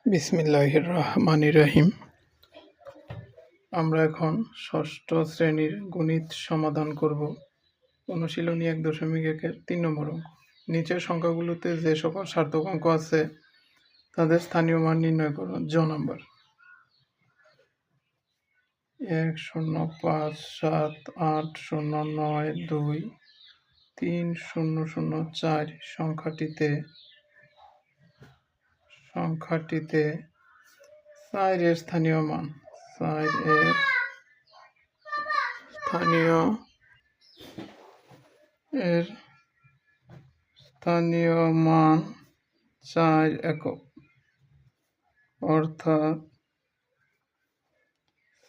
বিসমিল্লাহির রহমানির রহিম। আমরা এখন ষষ্ঠ শ্রেণীর গণিত সমাধান করব। অনুশীলনী 1.1-এর 3 নম্বর অঙ্ক। নিচের সংখ্যাগুলোতে যে সকল সার্থক অঙ্ক আছে তাদের স্থানীয় মান নির্ণয় করো। জ নাম্বার 1 0 5 7 8 0 9 2 3 0 0 4 সংখ্যাটিতে 4 এর স্থানীয় মান 4 এর স্থানীয় মান 4 একক, অর্থাৎ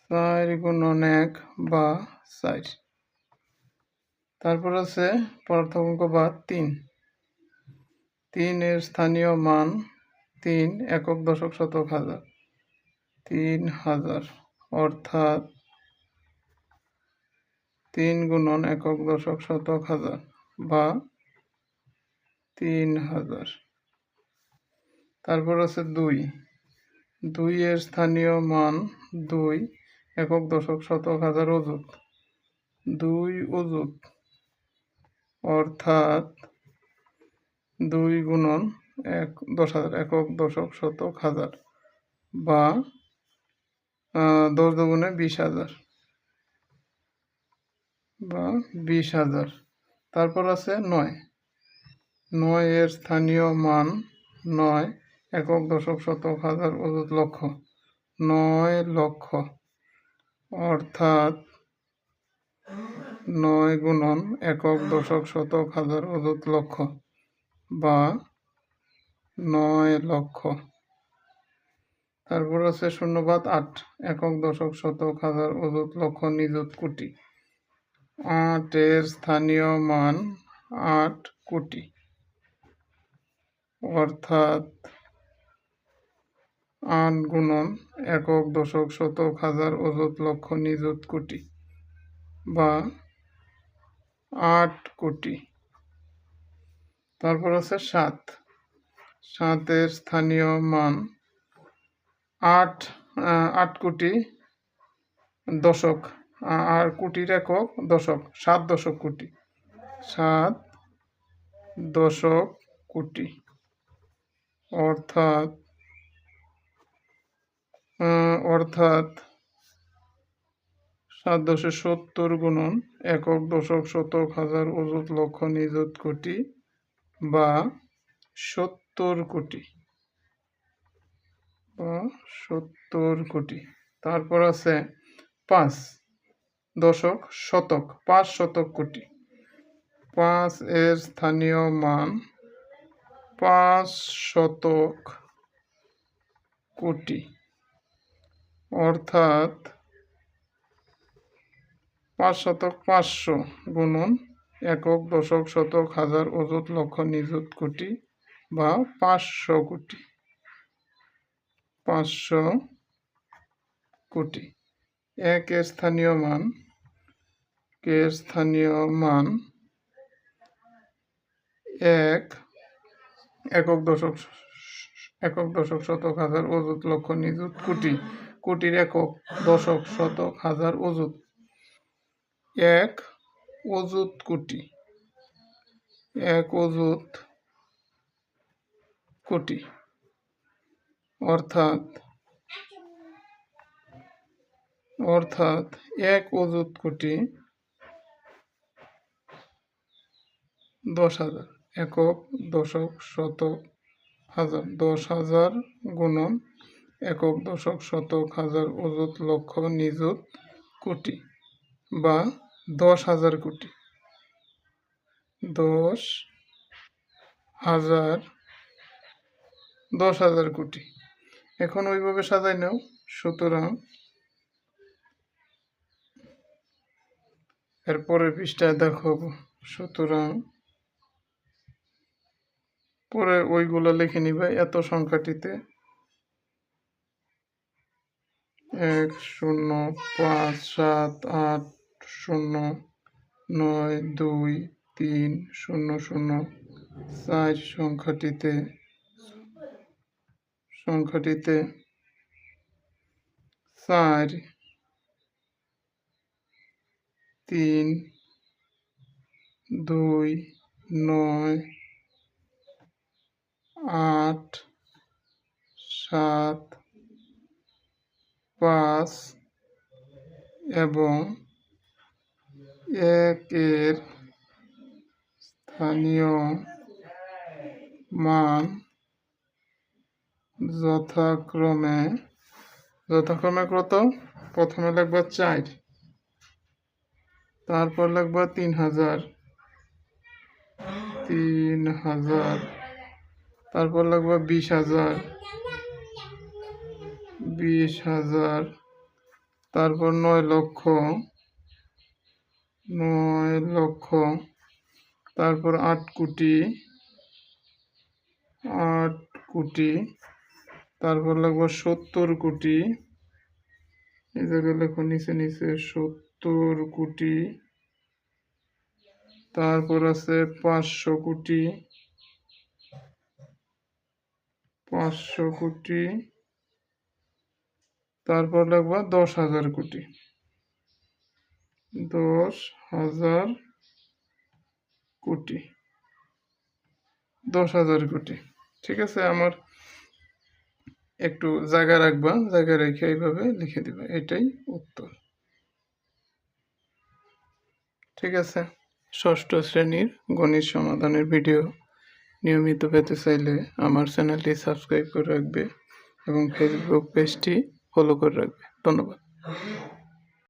4 গুণন 1 বা 4। তারপর আছে পার্থক্য বা 3 এর স্থানীয় মান 3 একক দশক শতক হাজার, 3000, অর্থাৎ 3 গুণন একক দশক শতক হাজার বা 3000। তারপর আছে 2 এর স্থানীয় মান 2 একক দশক শতক হাজার অযুত, 2 অযুত, অর্থাৎ 2 গুণন 10,000 একক দশক শতক হাজার বা 10 দুগুণে 20,000 বা 20,000। তারপর আছে 9 এর স্থানীয় মান 9 একক দশক শতক হাজার অযুত লক্ষ, 9 লক্ষ, অর্থাৎ 9 গুণন একক দশক শতক হাজার অযুত লক্ষ বা 9 লক্ষ। তারপর আছে 0/8 একক দশক শতক হাজার অযুত লক্ষ নিযুত কোটি, 8 এর স্থানীয় মান 8 কোটি, অর্থাৎ 8 গুণন একক দশক শতক হাজার অযুত লক্ষ নিযুত কোটি বা 8 কোটি। তারপর আছে 7 এর স্থানীয় মান 8 কোটি দশক, আর কোটির একক দশক, 7 দশক কোটি, 7 দশক কোটি, অর্থাৎ 7/70 গুণন একক দশক শতক হাজার অযুত লক্ষ নিযুত কোটি বা 70 কোটি বা 70 কোটি। তারপর আছে 5 শতক কোটি, 5 এর স্থানীয় মান 5 শতক কোটি, অর্থাৎ 5 শতক 500 গুণন একক দশক শতক হাজার অযুত লক্ষ নিযুত কোটি বা 500 কোটি, 500 কোটি। 1 এর স্থানীয় মান 1 একক দশক শতক হাজার অযুত লক্ষ নিযুত কোটি, কোটির একক দশক শতক হাজার অযুত, 1 অযুত কোটি, 1 অযুত কোটি, অর্থাৎ 1 অযুত কোটি 10,000 একক দশক শতক হাজার, 10,000 গুণন একক দশক শতক হাজার অযুত লক্ষ নিযুত কোটি বা 10,000 কোটি, 10,000 কোটি। এখন ওইভাবে সাজাই নাও। সুতরাং এরপরের পৃষ্ঠায় দেখাবো। সুতরাং পরে ওইগুলো লিখে নিবে। এত সংখ্যাটিতে 1 0 5 7 8 0 9 2 3 0 0 4 সংখ্যাটিতে সংখ্যাটিতে 4, 3, 2, 9, 8, 7, 5 এবং 1 এর স্থানীয় মান যথাক্রমে কত? প্রথমে লিখবা 4, তারপর লিখবা 3000, তারপর লিখবা 20,000, তারপর 9 লক্ষ, তারপর 8 কোটি, তারপর লিখবা 70 কোটি, এই জায়গায় লেখো নিচে 70 কোটি, তারপর আছে 500 কোটি, তারপর লিখবা 10,000 কোটি, 10,000 কোটি, 10,000 কোটি। ঠিক আছে, আমার একটু জায়গা রাখবা, জায়গা রেখে এইভাবে লিখে দিবা, এটাই উত্তর। ঠিক আছে, ষষ্ঠ শ্রেণীর গণিত সমাধানের ভিডিও নিয়মিত পেতে চাইলে আমার চ্যানেলটি সাবস্ক্রাইব করে রাখবে এবং ফেসবুক পেজটি ফলো করে রাখবে। ধন্যবাদ।